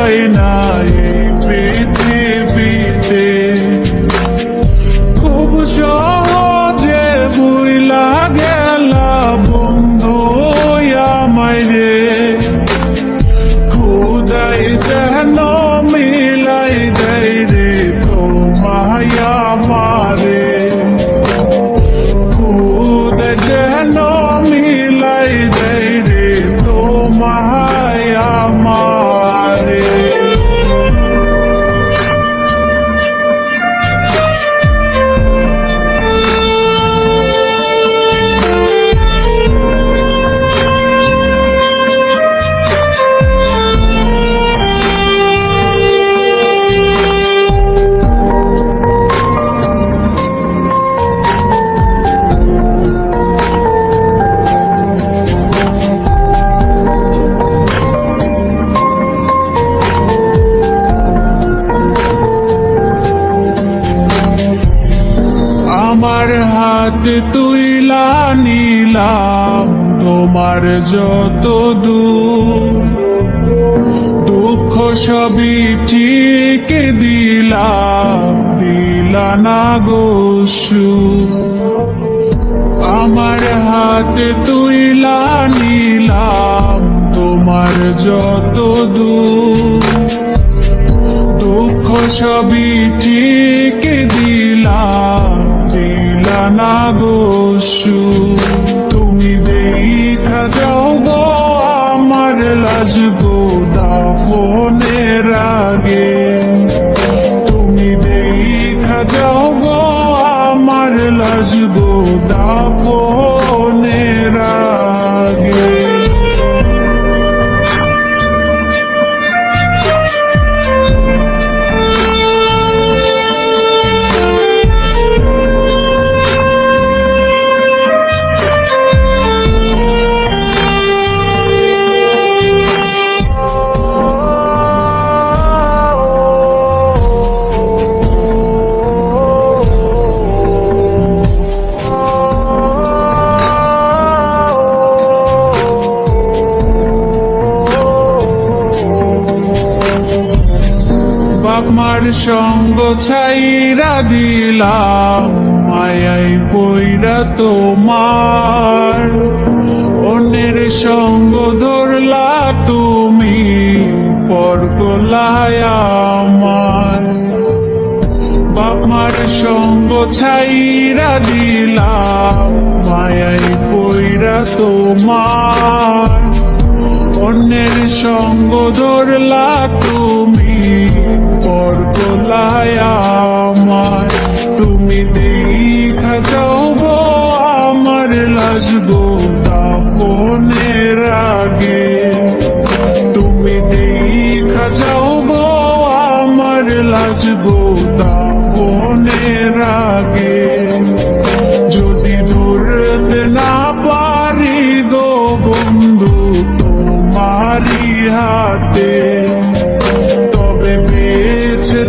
হয় না এই পৃথিবীতে। খুব সহজে ভুইলা গেলা বন্ধু আমায় রে, খোদাই যেন মিলাই দেয় রে তোমায় আমারে, খোদাই যেন মিলাই দেয় রে তোমায় আমারে। আমার হাতে তুইলা নিলাম তোমার যত দূর, দুঃখ সবই ঠিক দিলাম, দিলা না গো সুর। আমার হাতে তুইলা নিলাম তোমার যত দূর, দুঃখ সবই ঠিক দিলাম, দিলা না গো সুর। তুমি দেখা যাও গো আমার লাজ গো দাফনের আগে, তুমি দেখা যাও গো আমার লাজ গো দাফনের আগে। বাপমার সঙ্গ ছাইরা দিলাম, মায়াই পইরা তোমার, অন্যের সঙ্গ ধরলা তুমি, পর করলায় আমার। বাপমার সঙ্গ ছাইরা দিলাম, মায়াই পইরা তোমার, অন্যের সঙ্গ ধরলা তুমি, পর করলায় আমার। তুমি দেখা যাও গো আমার লাজ গো দাফনের আগে, তুমি দেখা যাও গো আমার লাজ গো দাফনের আগে। যদি ধরতে না পারি গো বন্ধু তোমারি হাতে, তবে বেঁচে